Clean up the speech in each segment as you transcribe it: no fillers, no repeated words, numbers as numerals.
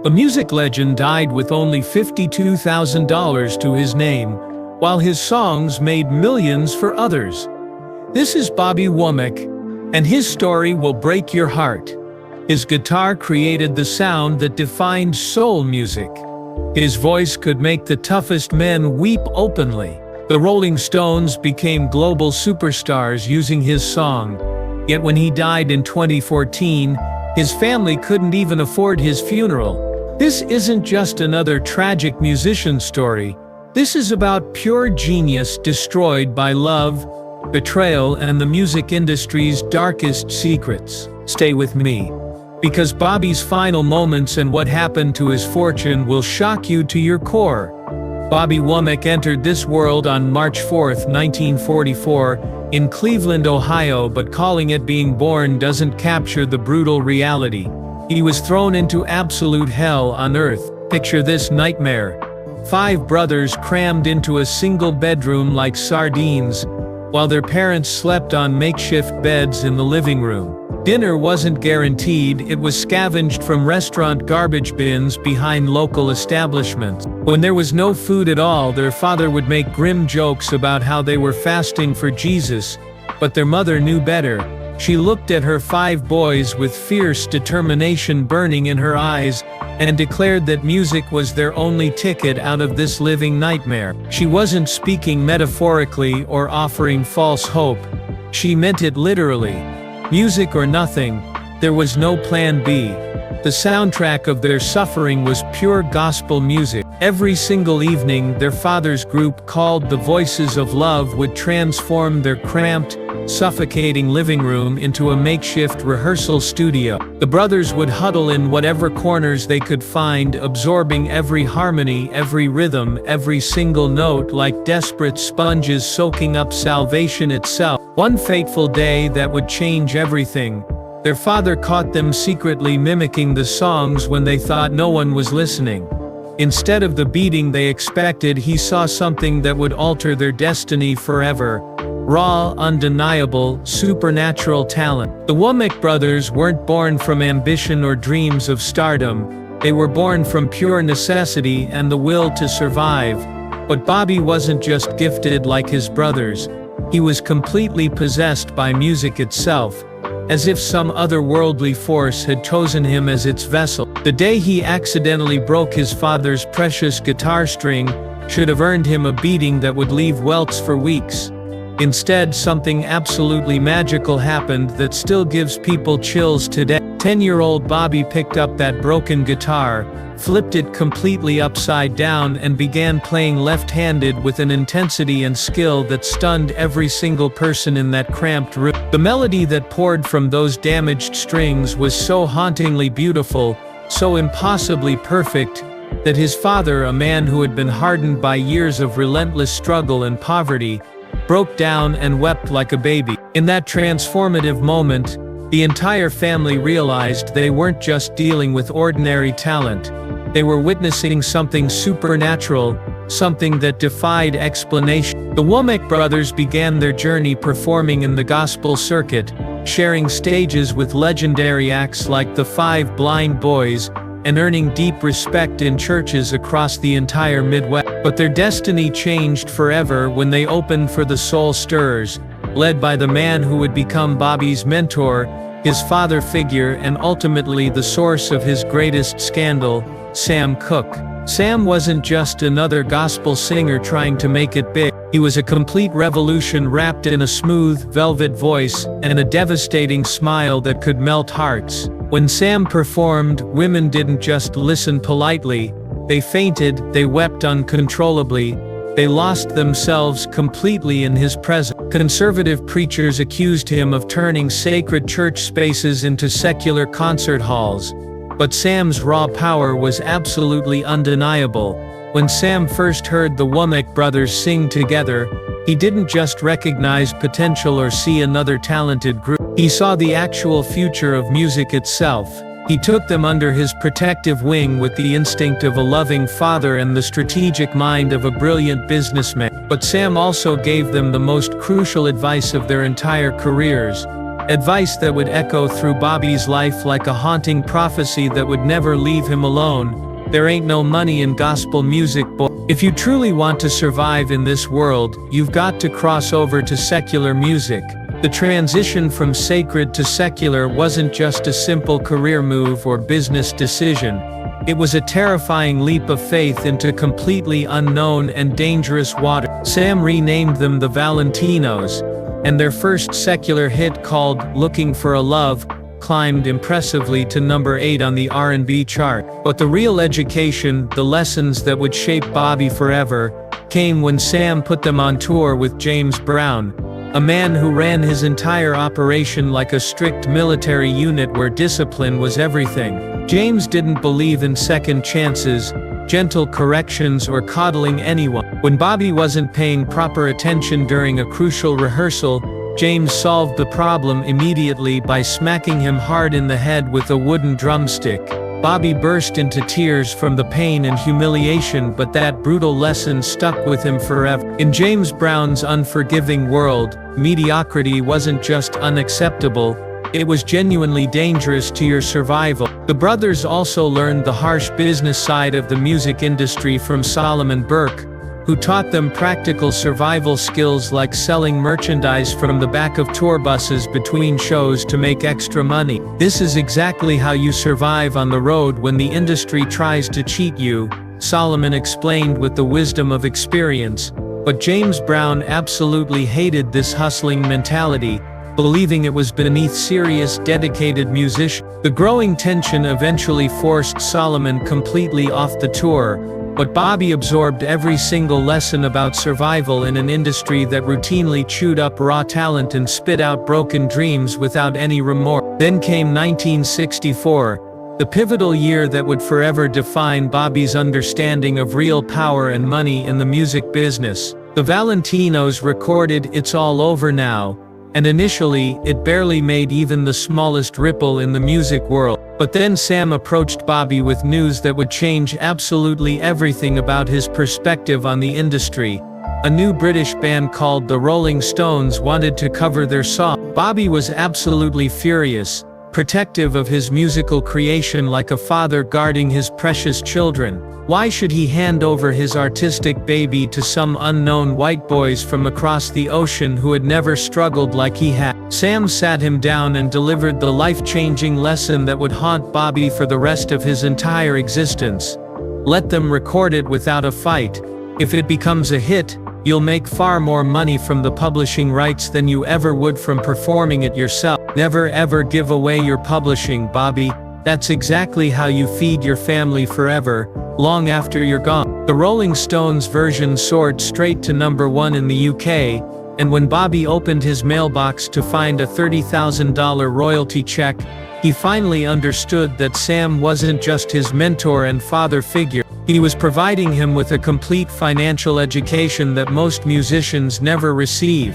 The music legend died with only $52,000 to his name, while his songs made millions for others. This is Bobby Womack, and his story will break your heart. His guitar created the sound that defined soul music. His voice could make the toughest men weep openly. The Rolling Stones became global superstars using his song, yet when he died in 2014, his family couldn't even afford his funeral. This isn't just another tragic musician story. This is about pure genius destroyed by love, betrayal, and the music industry's darkest secrets. Stay with me, because Bobby's final moments and what happened to his fortune will shock you to your core. Bobby Womack entered this world on March 4, 1944, in Cleveland, Ohio, but calling it being born doesn't capture the brutal reality. He was thrown into absolute hell on earth. Picture this nightmare. 5 brothers crammed into a single bedroom like sardines, while their parents slept on makeshift beds in the living room. Dinner wasn't guaranteed, it was scavenged from restaurant garbage bins behind local establishments. When there was no food at all, their father would make grim jokes about how they were fasting for Jesus, but their mother knew better. She looked at her 5 boys with fierce determination burning in her eyes, and declared that music was their only ticket out of this living nightmare. She wasn't speaking metaphorically or offering false hope. She meant it literally. Music or nothing, there was no plan B. The soundtrack of their suffering was pure gospel music. Every single evening, their father's group, called the Voices of Love, would transform their cramped, suffocating living room into a makeshift rehearsal studio. The brothers would huddle in whatever corners they could find, absorbing every harmony, every rhythm, every single note like desperate sponges soaking up salvation itself. One fateful day that would change everything. Their father caught them secretly mimicking the songs when they thought no one was listening. Instead of the beating they expected, he saw something that would alter their destiny forever. Raw, undeniable, supernatural talent. The Womack brothers weren't born from ambition or dreams of stardom. They were born from pure necessity and the will to survive. But Bobby wasn't just gifted like his brothers. He was completely possessed by music itself, as if some otherworldly force had chosen him as its vessel. The day he accidentally broke his father's precious guitar string should have earned him a beating that would leave welts for weeks. Instead, something absolutely magical happened that still gives people chills today. 10-year-old Bobby picked up that broken guitar, flipped it completely upside down, and began playing left-handed with an intensity and skill that stunned every single person in that cramped room. The melody that poured from those damaged strings was so hauntingly beautiful, so impossibly perfect, that his father, a man who had been hardened by years of relentless struggle and poverty, broke down and wept like a baby. In that transformative moment, the entire family realized they weren't just dealing with ordinary talent. They were witnessing something supernatural, something that defied explanation. The Womack brothers began their journey performing in the gospel circuit, sharing stages with legendary acts like the 5 Blind Boys, and earning deep respect in churches across the entire Midwest. But their destiny changed forever when they opened for the Soul Stirrers, led by the man who would become Bobby's mentor, his father figure, and ultimately the source of his greatest scandal, Sam Cooke. Sam wasn't just another gospel singer trying to make it big. He was a complete revolution wrapped in a smooth, velvet voice, and a devastating smile that could melt hearts. When Sam performed, women didn't just listen politely. They fainted, they wept uncontrollably, they lost themselves completely in his presence. Conservative preachers accused him of turning sacred church spaces into secular concert halls. But Sam's raw power was absolutely undeniable. When Sam first heard the Womack brothers sing together, he didn't just recognize potential or see another talented group. He saw the actual future of music itself. He took them under his protective wing with the instinct of a loving father and the strategic mind of a brilliant businessman. But Sam also gave them the most crucial advice of their entire careers. Advice that would echo through Bobby's life like a haunting prophecy that would never leave him alone. There ain't no money in gospel music, boy. If you truly want to survive in this world, you've got to cross over to secular music. The transition from sacred to secular wasn't just a simple career move or business decision. It was a terrifying leap of faith into completely unknown and dangerous water. Sam renamed them the Valentinos, and their first secular hit, called "Looking for a Love," climbed impressively to number 8 on the R&B chart. But the real education, the lessons that would shape Bobby forever, came when Sam put them on tour with James Brown, a man who ran his entire operation like a strict military unit where discipline was everything. James didn't believe in second chances, gentle corrections, or coddling anyone. When Bobby wasn't paying proper attention during a crucial rehearsal, James solved the problem immediately by smacking him hard in the head with a wooden drumstick. Bobby burst into tears from the pain and humiliation, but that brutal lesson stuck with him forever. In James Brown's unforgiving world, mediocrity wasn't just unacceptable, it was genuinely dangerous to your survival. The brothers also learned the harsh business side of the music industry from Solomon Burke, who taught them practical survival skills like selling merchandise from the back of tour buses between shows to make extra money. This is exactly how you survive on the road when the industry tries to cheat you, Solomon explained with the wisdom of experience. But James Brown absolutely hated this hustling mentality, believing it was beneath serious, dedicated musicians. The growing tension eventually forced Solomon completely off the tour, but Bobby absorbed every single lesson about survival in an industry that routinely chewed up raw talent and spit out broken dreams without any remorse. Then came 1964, the pivotal year that would forever define Bobby's understanding of real power and money in the music business. The Valentinos recorded "It's All Over Now," and initially, it barely made even the smallest ripple in the music world. But then Sam approached Bobby with news that would change absolutely everything about his perspective on the industry. A new British band called the Rolling Stones wanted to cover their song. Bobby was absolutely furious, protective of his musical creation like a father guarding his precious children. Why should he hand over his artistic baby to some unknown white boys from across the ocean who had never struggled like he had? Sam sat him down and delivered the life-changing lesson that would haunt Bobby for the rest of his entire existence. Let them record it without a fight. If it becomes a hit, you'll make far more money from the publishing rights than you ever would from performing it yourself. Never ever give away your publishing, Bobby. That's exactly how you feed your family forever, long after you're gone. The Rolling Stones version soared straight to number 1 in the UK, and when Bobby opened his mailbox to find a $30,000 royalty check, he finally understood that Sam wasn't just his mentor and father figure. He was providing him with a complete financial education that most musicians never receive.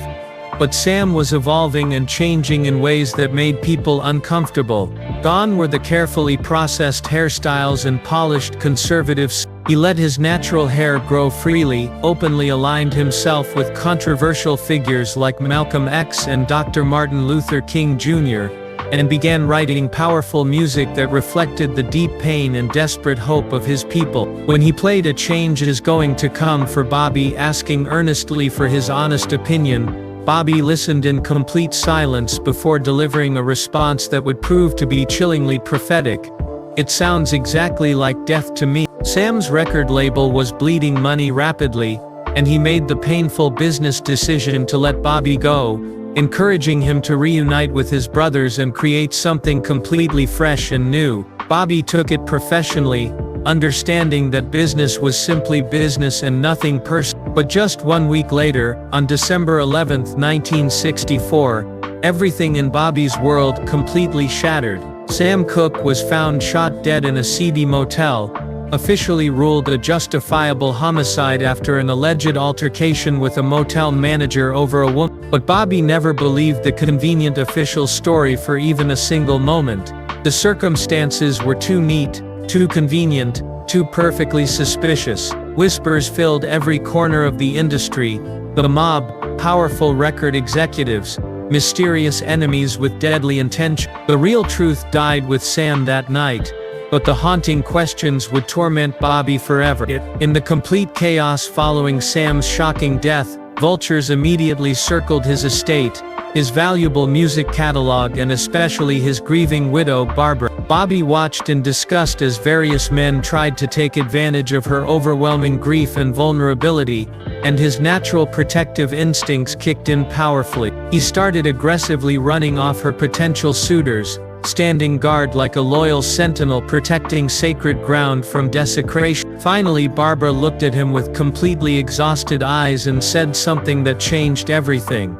But Sam was evolving and changing in ways that made people uncomfortable. Gone were the carefully processed hairstyles and polished conservatives. He let his natural hair grow freely, openly aligned himself with controversial figures like Malcolm X and Dr. Martin Luther King Jr., and began writing powerful music that reflected the deep pain and desperate hope of his people. When he played "A Change Is Going to Come" for Bobby, asking earnestly for his honest opinion, Bobby listened in complete silence before delivering a response that would prove to be chillingly prophetic. "It sounds exactly like death to me." Sam's record label was bleeding money rapidly, and he made the painful business decision to let Bobby go, encouraging him to reunite with his brothers and create something completely fresh and new. Bobby took it professionally, understanding that business was simply business and nothing personal. But just 1 week later, on December 11, 1964, everything in Bobby's world completely shattered. Sam Cooke was found shot dead in a seedy motel, officially ruled a justifiable homicide after an alleged altercation with a motel manager over a woman. But Bobby never believed the convenient official story for even a single moment. The circumstances were too neat, too convenient, too perfectly suspicious. Whispers filled every corner of the industry. The mob, powerful record executives, mysterious enemies with deadly intention. The real truth died with Sam that night, but the haunting questions would torment Bobby forever. In the complete chaos following Sam's shocking death, vultures immediately circled his estate, his valuable music catalog, and especially his grieving widow Barbara. Bobby watched in disgust as various men tried to take advantage of her overwhelming grief and vulnerability, and his natural protective instincts kicked in powerfully. He started aggressively running off her potential suitors, standing guard like a loyal sentinel protecting sacred ground from desecration. Finally, Barbara looked at him with completely exhausted eyes and said something that changed everything.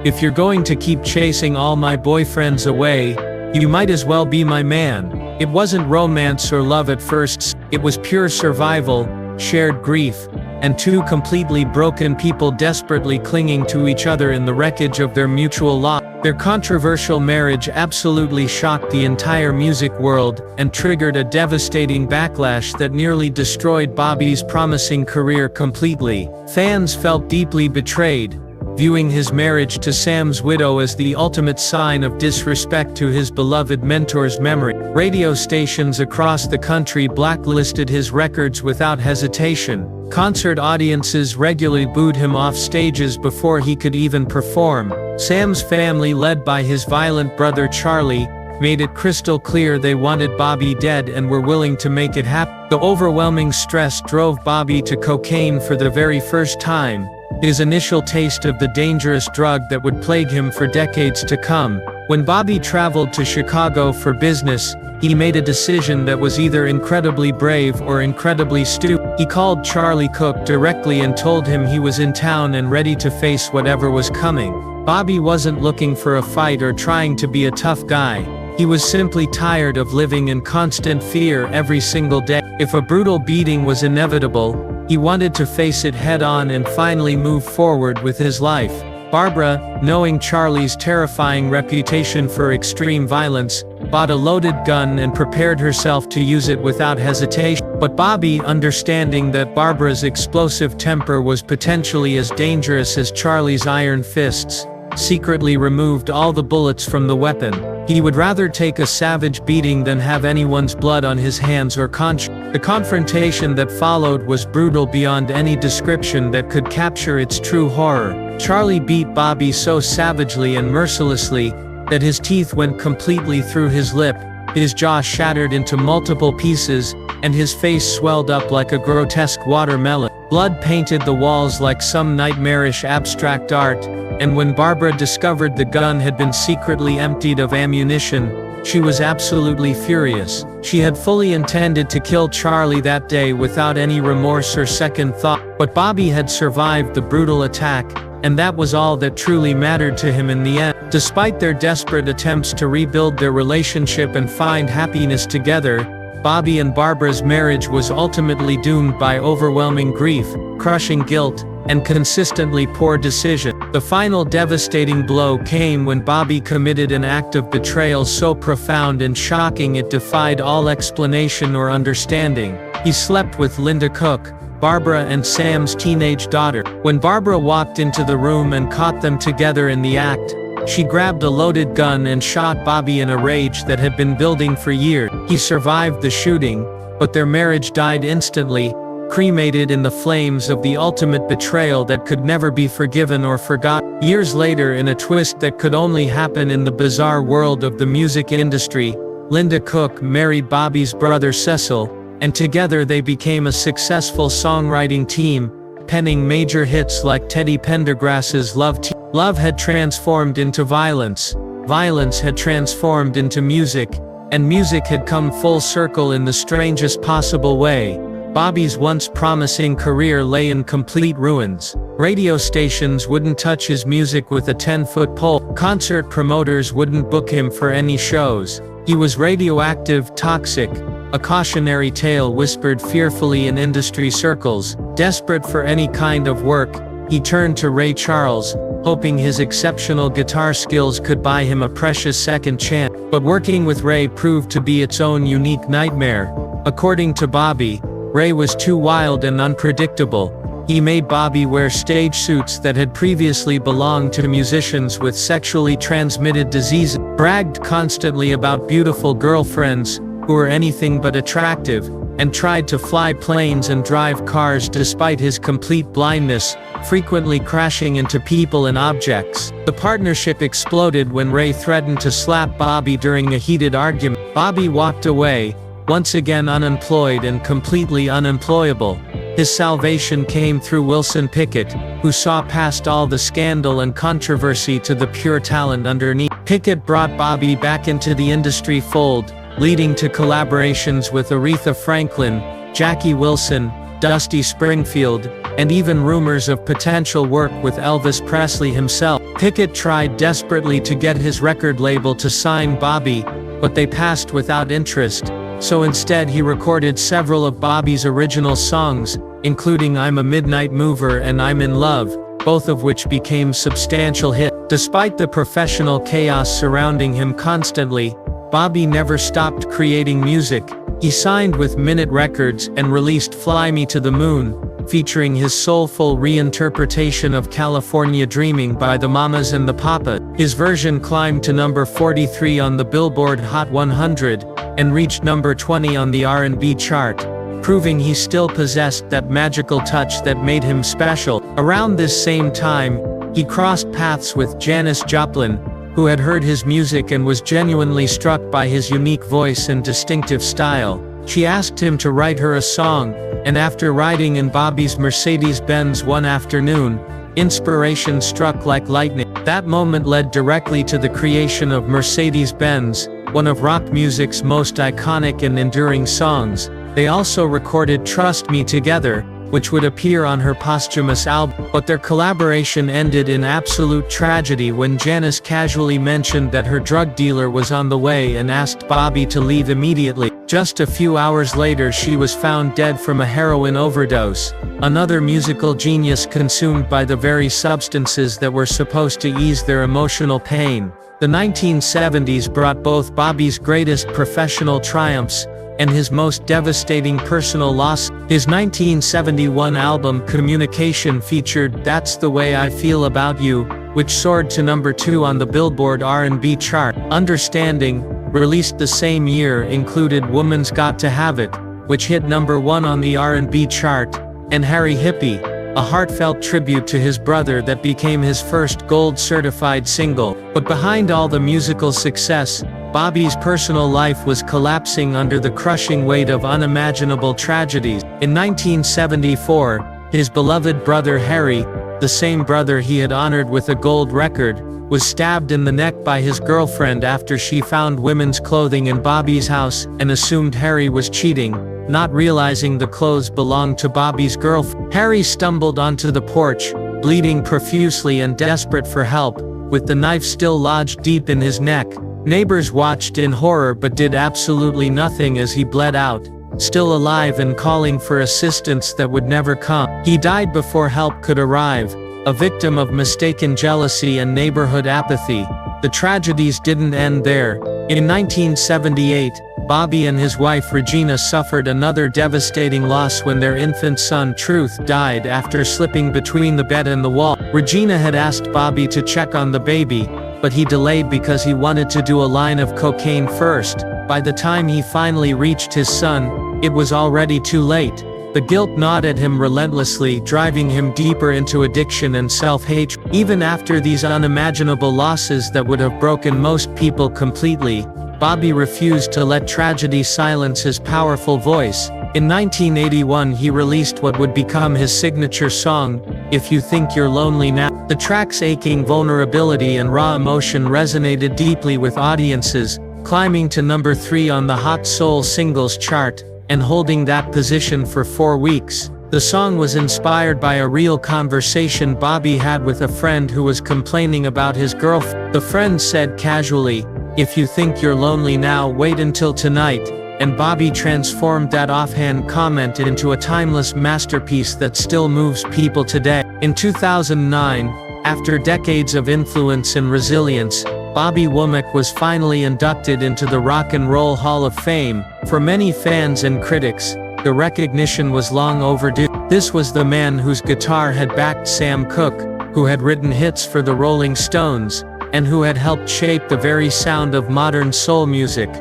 "If you're going to keep chasing all my boyfriends away, you might as well be my man." It wasn't romance or love at first, it was pure survival, shared grief, and two completely broken people desperately clinging to each other in the wreckage of their mutual loss. Their controversial marriage absolutely shocked the entire music world, and triggered a devastating backlash that nearly destroyed Bobby's promising career completely. Fans felt deeply betrayed, viewing his marriage to Sam's widow as the ultimate sign of disrespect to his beloved mentor's memory. Radio stations across the country blacklisted his records without hesitation. Concert audiences regularly booed him off stages before he could even perform. Sam's family, led by his violent brother Charlie, made it crystal clear they wanted Bobby dead and were willing to make it happen. The overwhelming stress drove Bobby to cocaine for the very first time, his initial taste of the dangerous drug that would plague him for decades to come. When Bobby traveled to Chicago for business, he made a decision that was either incredibly brave or incredibly stupid. He called Charlie Cook directly and told him he was in town and ready to face whatever was coming. Bobby wasn't looking for a fight or trying to be a tough guy. He was simply tired of living in constant fear every single day. If a brutal beating was inevitable, he wanted to face it head-on and finally move forward with his life. Barbara, knowing Charlie's terrifying reputation for extreme violence, bought a loaded gun and prepared herself to use it without hesitation. But Bobby, understanding that Barbara's explosive temper was potentially as dangerous as Charlie's iron fists, secretly removed all the bullets from the weapon. He would rather take a savage beating than have anyone's blood on his hands or conscience. The confrontation that followed was brutal beyond any description that could capture its true horror. Charlie beat Bobby so savagely and mercilessly that his teeth went completely through his lip, his jaw shattered into multiple pieces, and his face swelled up like a grotesque watermelon. Blood painted the walls like some nightmarish abstract art, and when Barbara discovered the gun had been secretly emptied of ammunition, she was absolutely furious. She had fully intended to kill Charlie that day without any remorse or second thought, but Bobby had survived the brutal attack, and that was all that truly mattered to him in the end. Despite their desperate attempts to rebuild their relationship and find happiness together, Bobby and Barbara's marriage was ultimately doomed by overwhelming grief, crushing guilt, and consistently poor decisions. The final devastating blow came when Bobby committed an act of betrayal so profound and shocking it defied all explanation or understanding. He slept with Linda Cook, Barbara and Sam's teenage daughter. When Barbara walked into the room and caught them together in the act, she grabbed a loaded gun and shot Bobby in a rage that had been building for years. He survived the shooting, but their marriage died instantly, cremated in the flames of the ultimate betrayal that could never be forgiven or forgotten. Years later, in a twist that could only happen in the bizarre world of the music industry, Linda Cook married Bobby's brother Cecil, and together they became a successful songwriting team, penning major hits like Teddy Pendergrass's Love Team. Love had transformed into violence, violence had transformed into music, and music had come full circle in the strangest possible way. Bobby's once promising career lay in complete ruins. Radio stations wouldn't touch his music with a 10-foot pole. Concert promoters wouldn't book him for any shows. He was radioactive, toxic, a cautionary tale whispered fearfully in industry circles. Desperate for any kind of work, he turned to Ray Charles, hoping his exceptional guitar skills could buy him a precious second chance. But working with Ray proved to be its own unique nightmare. According to Bobby, Ray was too wild and unpredictable. He made Bobby wear stage suits that had previously belonged to musicians with sexually transmitted diseases, bragged constantly about beautiful girlfriends who were anything but attractive, and tried to fly planes and drive cars despite his complete blindness, frequently crashing into people and objects. The partnership exploded when Ray threatened to slap Bobby during a heated argument. Bobby walked away, once again unemployed and completely unemployable. His salvation came through Wilson Pickett, who saw past all the scandal and controversy to the pure talent underneath. Pickett brought Bobby back into the industry fold, leading to collaborations with Aretha Franklin, Jackie Wilson, Dusty Springfield, and even rumors of potential work with Elvis Presley himself. Pickett tried desperately to get his record label to sign Bobby, but they passed without interest, so instead he recorded several of Bobby's original songs, including I'm a Midnight Mover and I'm in Love, both of which became substantial hits. Despite the professional chaos surrounding him constantly, Bobby never stopped creating music. He signed with Minute Records and released Fly Me to the Moon, featuring his soulful reinterpretation of California Dreaming by the Mamas and the Papas. His version climbed to number 43 on the Billboard Hot 100, and reached number 20 on the R&B chart, proving he still possessed that magical touch that made him special. Around this same time, he crossed paths with Janis Joplin, who had heard his music and was genuinely struck by his unique voice and distinctive style. She asked him to write her a song, and after riding in Bobby's Mercedes-Benz one afternoon, inspiration struck like lightning. That moment led directly to the creation of Mercedes-Benz, one of rock music's most iconic and enduring songs. They also recorded Trust Me together, which would appear on her posthumous album, but their collaboration ended in absolute tragedy when Janis casually mentioned that her drug dealer was on the way and asked Bobby to leave immediately. Just a few hours later she was found dead from a heroin overdose, another musical genius consumed by the very substances that were supposed to ease their emotional pain. The 1970s brought both Bobby's greatest professional triumphs and his most devastating personal loss. His 1971 album Communication featured That's the Way I Feel About You, which soared to number 2 on the Billboard R&B chart. Understanding, released the same year, included Woman's Got to Have It, which hit number 1 on the R&B chart, and Harry Hippie, a heartfelt tribute to his brother that became his first gold-certified single. But behind all the musical success, Bobby's personal life was collapsing under the crushing weight of unimaginable tragedies. In 1974, his beloved brother Harry, the same brother he had honored with a gold record, was stabbed in the neck by his girlfriend after she found women's clothing in Bobby's house and assumed Harry was cheating, not realizing the clothes belonged to Bobby's girlfriend. Harry stumbled onto the porch, bleeding profusely and desperate for help, with the knife still lodged deep in his neck. Neighbors watched in horror but did absolutely nothing as he bled out, still alive and calling for assistance that would never come. He died before help could arrive, a victim of mistaken jealousy and neighborhood apathy. The tragedies didn't end there. In 1978, Bobby and his wife Regina suffered another devastating loss when their infant son Truth died after slipping between the bed and the wall. Regina had asked Bobby to check on the baby, but he delayed because he wanted to do a line of cocaine first. By the time he finally reached his son, it was already too late. The guilt gnawed at him relentlessly, driving him deeper into addiction and self-hatred. Even after these unimaginable losses that would have broken most people completely, Bobby refused to let tragedy silence his powerful voice. In 1981 he released what would become his signature song, If You Think You're Lonely Now. The track's aching vulnerability and raw emotion resonated deeply with audiences, climbing to number 3 on the Hot Soul Singles chart, and holding that position for 4 weeks. The song was inspired by a real conversation Bobby had with a friend who was complaining about his girlfriend. The friend said casually, "If you think you're lonely now, wait until tonight," and Bobby transformed that offhand comment into a timeless masterpiece that still moves people today. In 2009, after decades of influence and resilience, Bobby Womack was finally inducted into the Rock and Roll Hall of Fame. For many fans and critics, the recognition was long overdue. This was the man whose guitar had backed Sam Cooke, who had written hits for the Rolling Stones, and who had helped shape the very sound of modern soul music.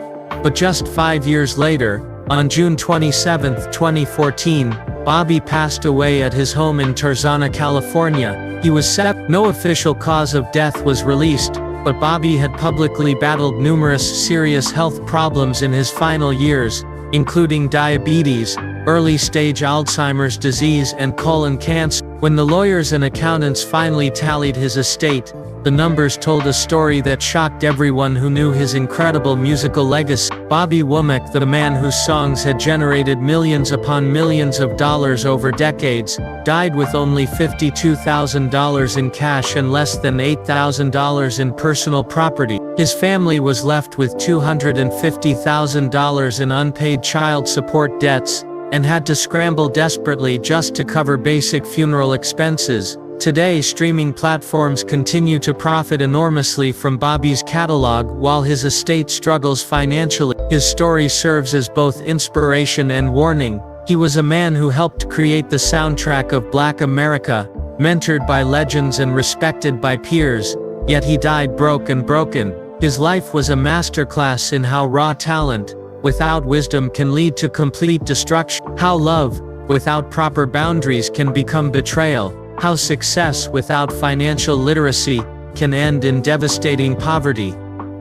But just 5 years later, on June 27, 2014, Bobby passed away at his home in Tarzana, California. He was set. No official cause of death was released, but Bobby had publicly battled numerous serious health problems in his final years, including diabetes, early-stage Alzheimer's disease and colon cancer. When the lawyers and accountants finally tallied his estate, the numbers told a story that shocked everyone who knew his incredible musical legacy. Bobby Womack, the man whose songs had generated millions upon millions of dollars over decades, died with only $52,000 in cash and less than $8,000 in personal property. His family was left with $250,000 in unpaid child support debts, and had to scramble desperately just to cover basic funeral expenses. Today, streaming platforms continue to profit enormously from Bobby's catalog while his estate struggles financially. His story serves as both inspiration and warning. He was a man who helped create the soundtrack of Black America, mentored by legends and respected by peers, yet he died broke and broken. His life was a masterclass in how raw talent, without wisdom, can lead to complete destruction. How love, without proper boundaries, can become betrayal. How success without financial literacy can end in devastating poverty.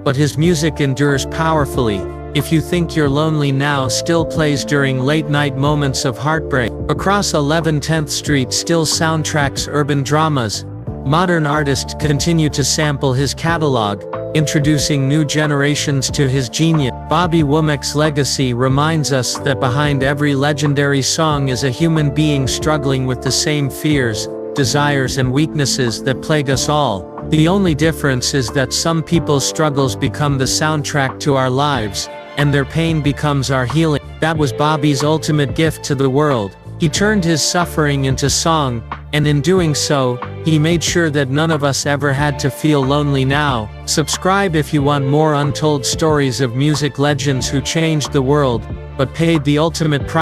But his music endures powerfully. If You Think You're Lonely Now still plays during late-night moments of heartbreak. Across 11 10th Street still soundtracks urban dramas. Modern artists continue to sample his catalog, introducing new generations to his genius. Bobby Womack's legacy reminds us that behind every legendary song is a human being struggling with the same fears, desires and weaknesses that plague us all. The only difference is that some people's struggles become the soundtrack to our lives, and their pain becomes our healing. That was Bobby's ultimate gift to the world. He turned his suffering into song, and in doing so, he made sure that none of us ever had to feel lonely now. Subscribe if you want more untold stories of music legends who changed the world, but paid the ultimate price.